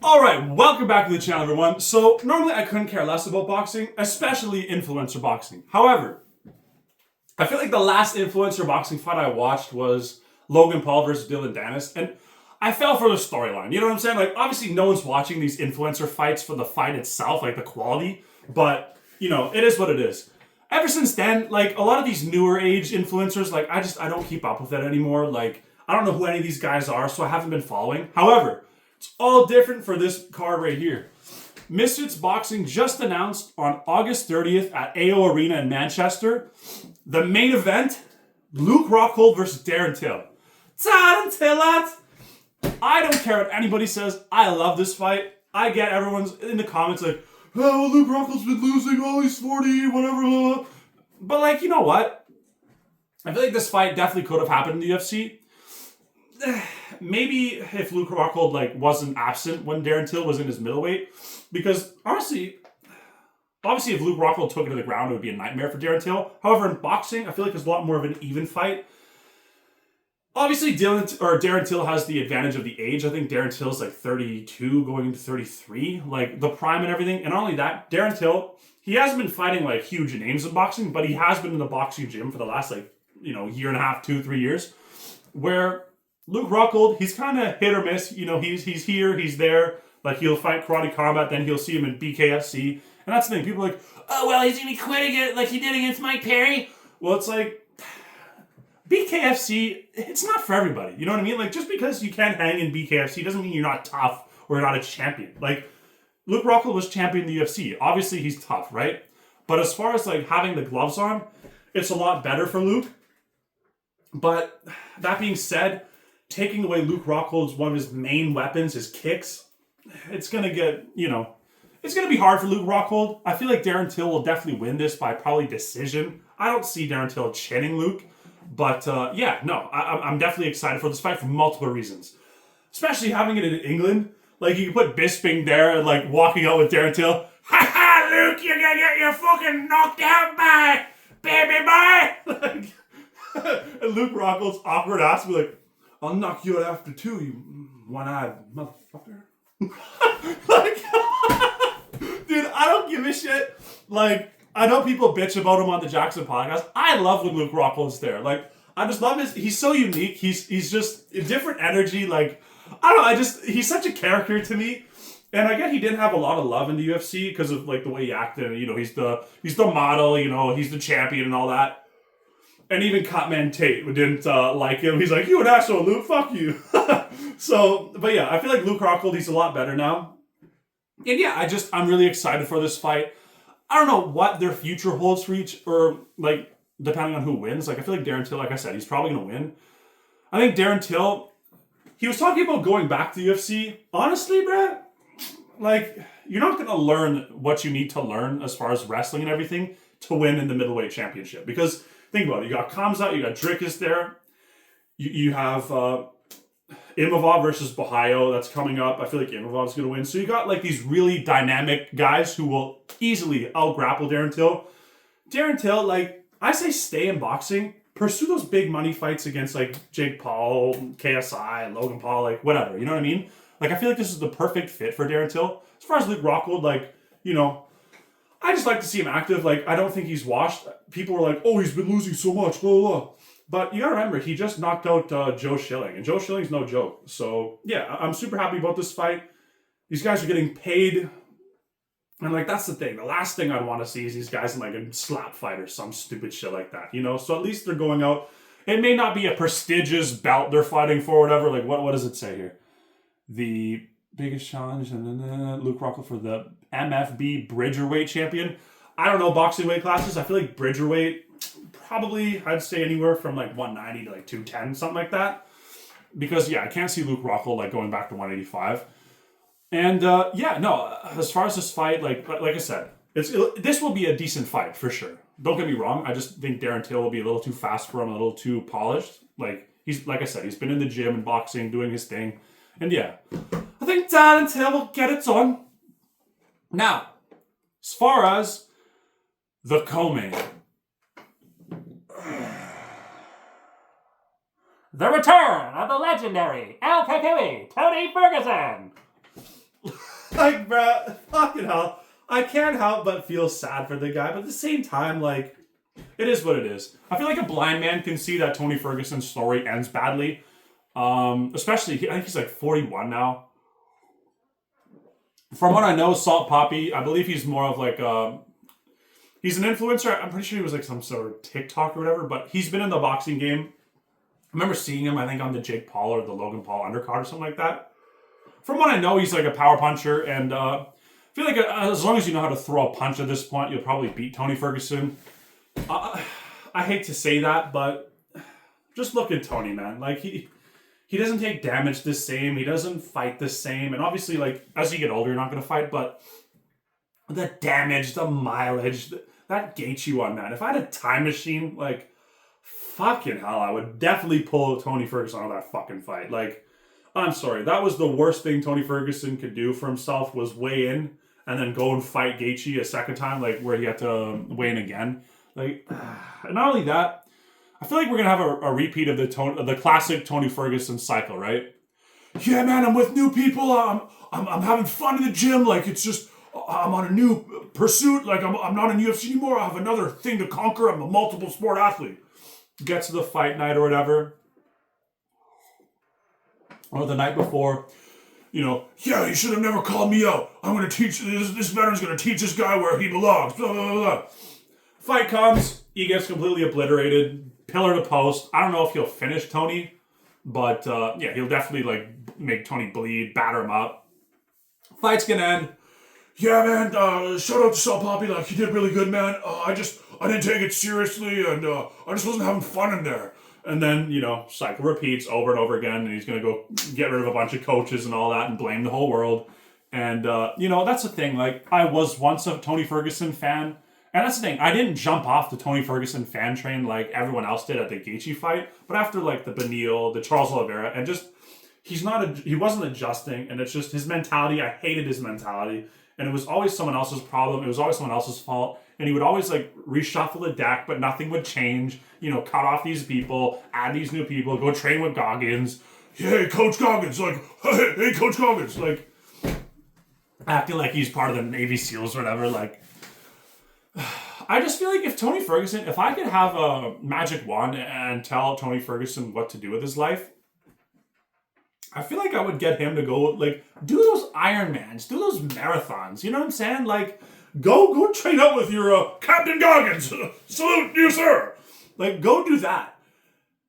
Alright, welcome back to the channel, everyone. So, normally I couldn't care less about boxing, especially influencer boxing. However, I feel like the last influencer boxing fight I watched was Logan Paul versus Dylan Dennis, and I fell for the storyline. You know what I'm saying? Like, obviously no one's watching these influencer fights for the fight itself, like the quality, but, you know, it is what it is. Ever since then, like, a lot of these newer age influencers, like, I don't keep up with that anymore. Like, I don't know who any of these guys are, so I haven't been following. However, it's all different for this card right here. Misfits Boxing just announced on August 30th at AO Arena in Manchester, the main event, Luke Rockhold versus Darren Till. Darren Till, lads! I don't care what anybody says. I love this fight. I get everyone's in the comments like, oh, well, Luke Rockhold's been losing, oh, he's 40, whatever. But, like, you know what? I feel like this fight definitely could have happened in the UFC. Maybe if Luke Rockhold like wasn't absent when Darren Till was in his middleweight, because honestly, obviously if Luke Rockhold took it to the ground, it would be a nightmare for Darren Till. However, in boxing, I feel like it's a lot more of an even fight. Obviously, Darren Till has the advantage of the age. I think Darren Till is like 32, going into 33, like the prime and everything. And not only that, Darren Till, he hasn't been fighting like huge names in boxing, but he has been in the boxing gym for the last year and a half, 2-3 years, where Luke Rockhold, he's kind of hit or miss. You know, he's here, he's there. Like, he'll fight Karate Combat, then he'll see him in BKFC. And that's the thing. People are like, oh, well, he's going to quit again like he did against Mike Perry. Well, it's like, BKFC, it's not for everybody. You know what I mean? Like, just because you can't hang in BKFC doesn't mean you're not tough or you're not a champion. Like, Luke Rockhold was champion in the UFC. Obviously, he's tough, right? But as far as, like, having the gloves on, it's a lot better for Luke. But that being said, taking away Luke Rockhold's one of his main weapons, his kicks, it's going to get, it's going to be hard for Luke Rockhold. I feel like Darren Till will definitely win this by probably decision. I don't see Darren Till chinning Luke. But, I'm definitely excited for this fight for multiple reasons. Especially having it in England. Like, you can put Bisping there and, like, walking out with Darren Till. Ha ha, Luke, you're going to get your fucking knocked out by baby boy! And Luke Rockhold's awkward ass will be like, I'll knock you out after two, you one-eyed motherfucker. Like, dude, I don't give a shit. Like, I know people bitch about him on the Jackson podcast. I love when Luke Rockhold's there. Like, I just love he's so unique. He's just a different energy. Like, I don't know, he's such a character to me. And I get he didn't have a lot of love in the UFC because of, like, the way he acted. You know, he's the model, he's the champion and all that. And even Cutman Tate didn't like him. He's like, you an asshole, Luke, fuck you. So, but yeah, I feel like Luke Rockhold, he's a lot better now. And yeah, I'm really excited for this fight. I don't know what their future holds for each, or like, depending on who wins. Like, I feel like Darren Till, like I said, he's probably going to win. I think Darren Till, he was talking about going back to the UFC. Honestly, bruh, like, you're not going to learn what you need to learn as far as wrestling and everything to win in the middleweight championship. Because, think about it, you got Kamzat, you got Dricus there, you have Imavov versus Bahayo, that's coming up. I feel like Imavov's going to win. So you got like these really dynamic guys who will easily out-grapple Darren Till. Darren Till, like, I say stay in boxing. Pursue those big money fights against like Jake Paul, KSI, Logan Paul, like whatever. You know what I mean? Like, I feel like this is the perfect fit for Darren Till. As far as Luke Rockhold, like, I just like to see him active. Like, I don't think he's washed. People were like, oh, he's been losing so much, blah, blah, blah. But you gotta remember, he just knocked out Joe Schilling. And Joe Schilling's no joke. So, yeah, I'm super happy about this fight. These guys are getting paid. And, like, that's the thing. The last thing I'd want to see is these guys in, like, a slap fight or some stupid shit like that, So at least they're going out. It may not be a prestigious bout they're fighting for, whatever. Like, what does it say here? The biggest challenge, and then Luke Rockhold for the MFB Bridgerweight champion. I don't know boxing weight classes. I feel like Bridgerweight, probably, I'd say anywhere from like 190 to like 210, something like that. Because, yeah, I can't see Luke Rockhold like going back to 185. And, as far as this fight, like I said, this will be a decent fight for sure. Don't get me wrong. I just think Darren Till will be a little too fast for him, a little too polished. Like, like I said, he's been in the gym and boxing, doing his thing. And yeah, I think Darren Till will get it done. Now, as far as the co-main, the return of the legendary El Kakui, Tony Ferguson. Like, bro, fucking hell. I can't help but feel sad for the guy, but at the same time, like, it is what it is. I feel like a blind man can see that Tony Ferguson's story ends badly. Especially, I think he's like 41 now. From what I know, Salt Papi, I believe he's more of like he's an influencer. I'm pretty sure he was like some sort of TikTok or whatever, but he's been in the boxing game. I remember seeing him, I think, on the Jake Paul or the Logan Paul undercard or something like that. From what I know, he's like a power puncher, and I feel like as long as you know how to throw a punch at this point, you'll probably beat Tony Ferguson. I hate to say that, but just look at Tony, man. Like, he doesn't take damage the same. He doesn't fight the same. And obviously, like, as you get older, you're not going to fight, but the damage, the mileage, that Gaethje one, man. If I had a time machine, like, fucking hell, I would definitely pull Tony Ferguson out of that fucking fight. Like, I'm sorry. That was the worst thing Tony Ferguson could do for himself, was weigh in and then go and fight Gaethje a second time, like, where he had to weigh in again. Like, and not only that, I feel like we're going to have a repeat of the classic Tony Ferguson cycle, right? Yeah, man, I'm with new people. I'm having fun in the gym. Like, it's just, I'm on a new pursuit. Like, I'm not in UFC anymore. I have another thing to conquer. I'm a multiple sport athlete. Gets to the fight night or whatever, or the night before, yeah, you should have never called me out. I'm going to teach, this veteran's going to teach this guy where he belongs. Blah, blah, blah. Fight comes, he gets completely obliterated, pillar to post. I don't know if he'll finish Tony, but yeah, he'll definitely like make Tony bleed, batter him up. Fight's gonna end. Yeah, man, shout out to Salt Papi, like, he did really good, man. I didn't take it seriously, and I just wasn't having fun in there. And then, cycle repeats over and over again, and he's going to go get rid of a bunch of coaches and all that and blame the whole world. And, that's the thing. Like, I was once a Tony Ferguson fan, and that's the thing. I didn't jump off the Tony Ferguson fan train like everyone else did at the Gaethje fight, but after, like, the Beneil, the Charles Oliveira, and just, he wasn't adjusting, and it's just his mentality. I hated his mentality. And it was always someone else's problem. It was always someone else's fault. And he would always, like, reshuffle the deck, but nothing would change. Cut off these people, add these new people, go train with Goggins. Hey, Coach Goggins. Like, hey, Coach Goggins. Like, acting like he's part of the Navy SEALs or whatever. Like, I just feel like if I could have a magic wand and tell Tony Ferguson what to do with his life, I feel like I would get him to go, like, do those Ironmans, do those marathons. You know what I'm saying? Like, go train out with your Captain Goggins. Salute you, sir. Like, go do that.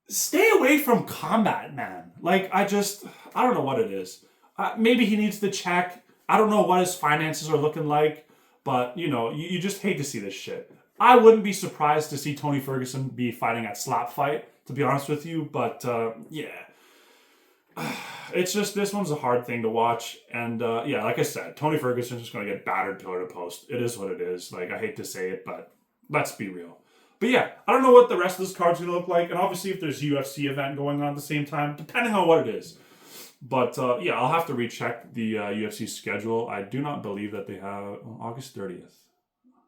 Stay away from combat, man. Like, I don't know what it is. Maybe he needs to check. I don't know what his finances are looking like. But, you just hate to see this shit. I wouldn't be surprised to see Tony Ferguson be fighting at Slap Fight, to be honest with you. But, yeah. It's just, this one's a hard thing to watch. And, yeah, like I said, Tony Ferguson's just going to get battered pillar to post. It is what it is. Like, I hate to say it, but let's be real. But yeah, I don't know what the rest of this card's going to look like. And obviously, if there's UFC event going on at the same time, depending on what it is. But, yeah, I'll have to recheck the UFC schedule. I do not believe that they have August 30th.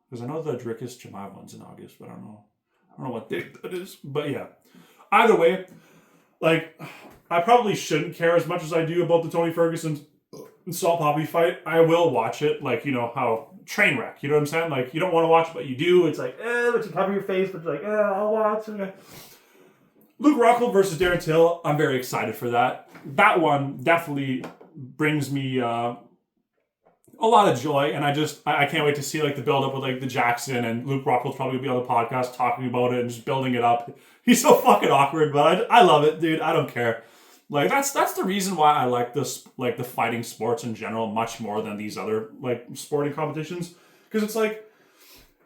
Because I know the Drickus Jamaev one's in August, but I don't know what date that is. But yeah, either way, like, I probably shouldn't care as much as I do about the Tony Ferguson and Salt Papi fight. I will watch it, like, how train wreck, you know what I'm saying? Like, you don't want to watch it, but you do. It's like, but you cover your face, but you're like, I'll watch. Okay. Luke Rockhold versus Darren Till, I'm very excited for that. That one definitely brings me a lot of joy, and I can't wait to see, like, the build-up with, like, the Jackson, and Luke Rockhold's probably going to be on the podcast talking about it and just building it up. He's so fucking awkward, but I love it, dude. I don't care. Like, that's the reason why I like this, like, the fighting sports in general much more than these other, like, sporting competitions. Because it's like,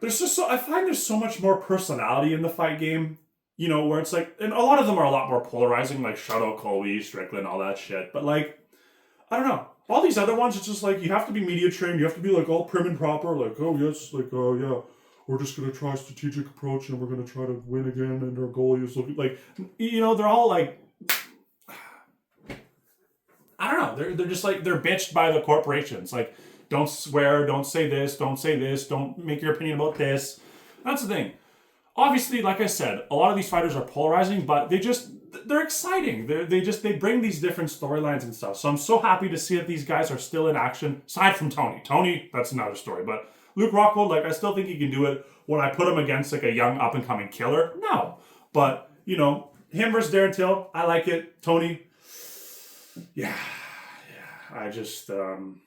I find there's so much more personality in the fight game, where it's like, and a lot of them are a lot more polarizing, like Shadow, Colby, Strickland, all that shit. But, like, I don't know. All these other ones, it's just like, you have to be media trained, you have to be, like, all prim and proper, like, oh, yes, like, yeah, we're just going to try a strategic approach and we're going to try to win again, and our goalie is looking, like, they're all, like, I don't know. They're just like, they're bitched by the corporations. Like, don't swear, don't say this, don't make your opinion about this. That's the thing. Obviously, like I said, a lot of these fighters are polarizing, but they're exciting. They bring these different storylines and stuff. So I'm so happy to see that these guys are still in action. Aside from Tony. Tony, that's another story. But Luke Rockhold, like, I still think he can do it. When I put him against like a young up and coming killer, no. But you know, him versus Darren Till, I like it. Tony, yeah. I just, I'm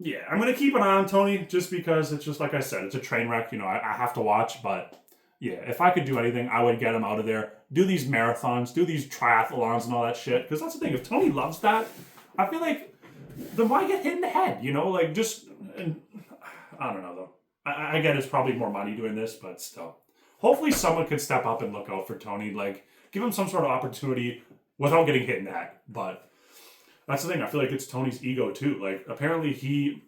gonna keep an eye on Tony just because it's just like I said, it's a train wreck. You know, I have to watch, but. Yeah, if I could do anything, I would get him out of there. Do these marathons, do these triathlons and all that shit. Because that's the thing. If Tony loves that, I feel like, then why get hit in the head? You know, like just, I don't know though. I get it's probably more money doing this, but still. Hopefully someone can step up and look out for Tony. Like, give him some sort of opportunity without getting hit in the head. But that's the thing. I feel like it's Tony's ego too. Like, apparently he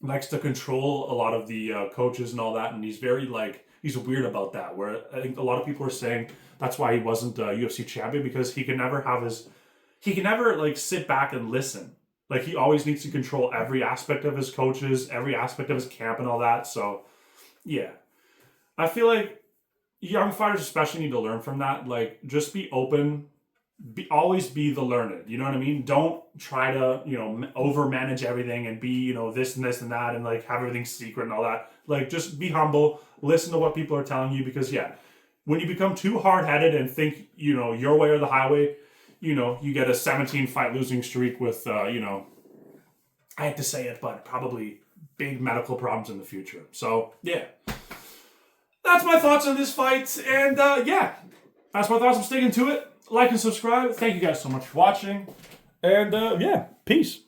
likes to control a lot of the coaches and all that. And he's very like, he's weird about that, where I think a lot of people are saying that's why he wasn't a UFC champion, because he can never like sit back and listen. Like, he always needs to control every aspect of his coaches, every aspect of his camp and all that. So, yeah. I feel like young fighters especially need to learn from that. Like, just be open, always be the learned. You know what I mean? Don't try to, you know, over-manage everything and be, you know, this and this and that and, like, have everything secret and all that. Like, just be humble. Listen to what people are telling you, because, yeah, when you become too hard-headed and think, you know, your way or the highway, you know, you get a 17-fight losing streak with, you know, I hate to say it, but probably big medical problems in the future. So, yeah. That's my thoughts on this fight. And, yeah, that's my thoughts. I'm sticking to it. Like and subscribe. Thank you guys so much for watching. And, yeah, peace.